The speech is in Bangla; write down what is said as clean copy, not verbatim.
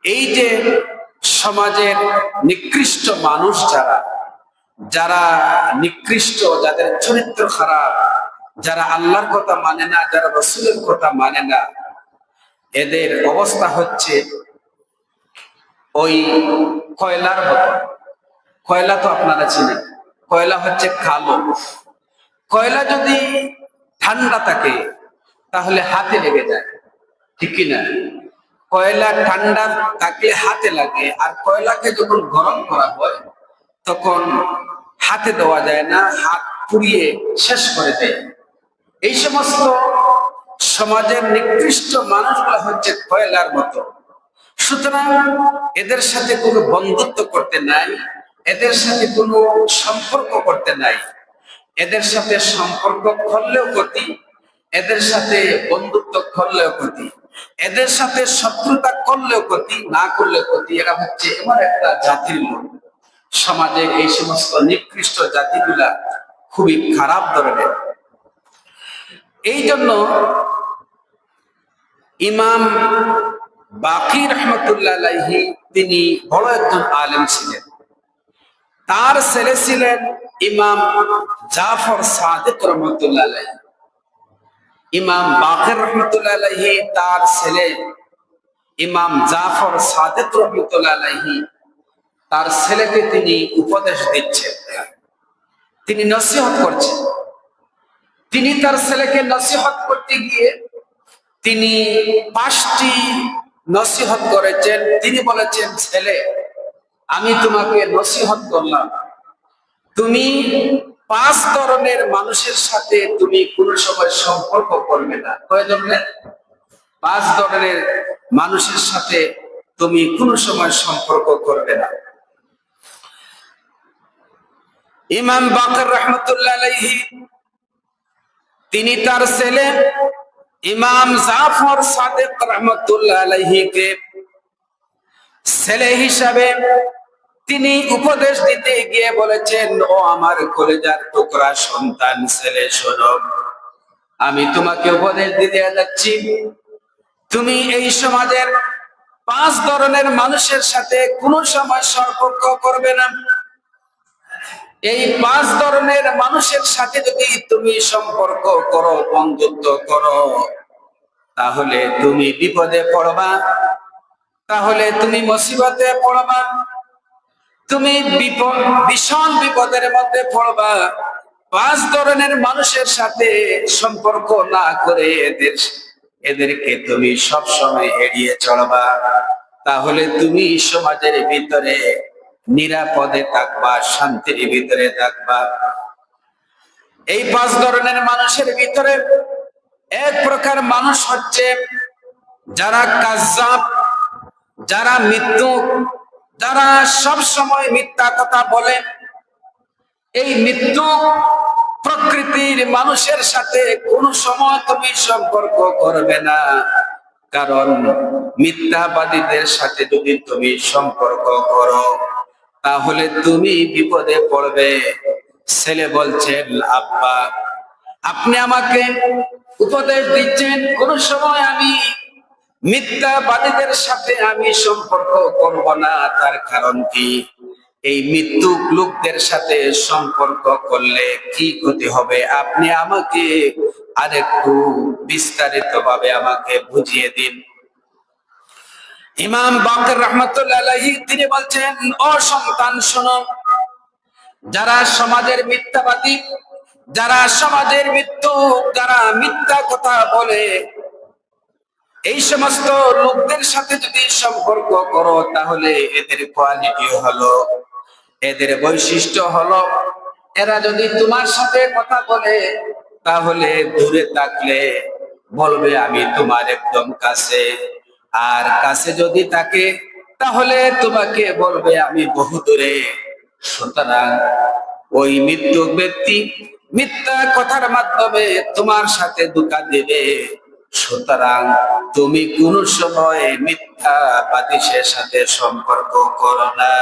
এই যে সমাজের নিকৃষ্ট মানুষ যারা যারা নিকৃষ্ট, যাদের চরিত্র খারাপ, যারা আল্লাহর কথা মানে না, যারা রাসূলের কথা মানে না, এদের অবস্থা হচ্ছে ওই কয়লার মতো। কয়লা তো আপনারা চিনেন, কয়লা হচ্ছে কালো। কয়লা যদি ঠান্ডা থাকে তাহলে হাতে লেগে যায়, ঠিক কিনা? কয়লা ঠান্ডা থাকলে হাতে লাগে, আর কয়লাকে যখন গরম করা হয় তখন হাতে দেওয়া যায় না, হাত পুড়িয়ে শেষ করে দেয়। এই সমস্ত সমাজের নিকৃষ্ট মানুষগুলো হচ্ছে কয়লার মতো। সুতরাং এদের সাথে কোনো বন্ধুত্ব করতে নাই, এদের সাথে কোনো সম্পর্ক করতে নাই। এদের সাথে সম্পর্ক করলেও ক্ষতি, এদের সাথে বন্ধুত্ব করলেও ক্ষতি, এদের সাথে শত্রুতা করলেও ক্ষতি, না করলেও ক্ষতি। এরা হচ্ছে এমন একটা জাতির লোক। সমাজে এই সমস্ত নিকৃষ্ট জাতিগুলা খুবই খারাপ ধরনের। এই জন্য ইমাম বাকি রহমতুল্লাহ আলাইহি তিনি বড় একজন আলেম ছিলেন। তার ছেলে ছিলেন ইমাম জাফর সাদিক রহমতুল্লাহ আলাইহি। ইমাম বাকির রহমতুল্লাহ আলাইহি তার ছেলে ইমাম জাফর সাদিক রহমতুল্লাহ আলাইহি, তার ছেলেকে তিনি উপদেশ দিচ্ছেন, তিনি নসিহত করছেন। তিনি তার ছেলেকে নসিহত করতে গিয়ে তিনি 5টি নসিহত করেছেন। তিনি বলেছেন, ছেলে, আমি তোমাকে নসিহত করলাম, তুমি 5 ধরনের মানুষের সাথে তুমি কোনো সময় সম্পর্ক করবে না। কয় ধরনের? 5 ধরনের মানুষের সাথে তুমি কোনো সময় সম্পর্ক করবে না। ইমাম বাকর রহমতুল্লাহ আলাইহি তিনি তার ছেলে ইমাম জাফর সাদিক রহমতুল্লাহ আলাইহিকে ছেলে হিসাবে তিনি উপদেশ দিতে গিয়ে বলেছেন, ও আমার কলেজার টুকরা সন্তান ছেলে, শোনো, আমি তোমাকে উপদেশ দিতে যাচ্ছি, তুমি এই সমাজের 5 ধরনের মানুষের সাথে কোনো সময় সম্পর্ক করবে না। এই 5 ধরনের মানুষের সাথে যদি তুমি সম্পর্ক করো, বন্ধুত্ব করো, তাহলে তুমি বিপদে পড়বা, তাহলে তুমি মুসিবতে পড়বা, তুমি ভীষণ বিপদের মধ্যে পড়বা। 5 ধরনের মানুষের সাথে সম্পর্ক না করে এদেরকে তুমি সব সময় এড়িয়ে চলবা, তাহলে তুমি সমাজের ভিতরে নিরাপদে থাকবা, শান্তির ভিতরে থাকবা। এই 5 ধরনের মানুষের ভিতরে এক প্রকার মানুষ হচ্ছে যারা কাজ্জাব, যারা মিথ্যুক, যারা সব সময় মিথ্যা কথা বলে। এই মৃত্যুক প্রকৃতির মানুষের সাথে কোনো সময় তুমি সম্পর্ক করবে না, কারণ মিথ্যাবাদীদের সাথে যদি তুমি সম্পর্ক করো তাহলে তুমি বিপদে পড়বে। ছেলে বলছেন, আব্বা, আপনি আমাকে উপদেশ দিচ্ছেন কোন সময় আমি মিথ্যাবাদীদের সাথে আমি সম্পর্ক করব না, তার কারণ কি? এই মৃত্যুক লোকদের সাথে সম্পর্ক করলে কি ক্ষতি হবে? আপনি আমাকে আরেকটু বিস্তারিত ভাবে আমাকে বুঝিয়ে দিন। ইমাম বাকর রহমতুল্লাহ আলাইহি তিনি বলছেন, ও সন্তান শোনো, যারা সমাজের মিথ্যাবাদী, যারা সমাজের মৃত্যুক, যারা মিথ্যা কথা বলে, এই সমস্ত লোকদের সাথে যদি সম্পর্ক করো তাহলে এদের কোয়ালিটি হলো, এদের বৈশিষ্ট্য হলো, এরা যদি তোমার সাথে কথা বলে তাহলে দূরে থাকলে বলবে আমি তোমার একদম কাছে, আর কাছে যদি থাকে তাহলে তোমাকে বলবে আমি বহু দূরে। সুতরাং ওই মৃত্যুক ব্যক্তি মিথ্যা কথার মাধ্যমে তোমার সাথে ধোঁকা দেবে। সুতরাং তুমি কোন সময় মিথ্যাবাদীদের সাথে সম্পর্ক করো না।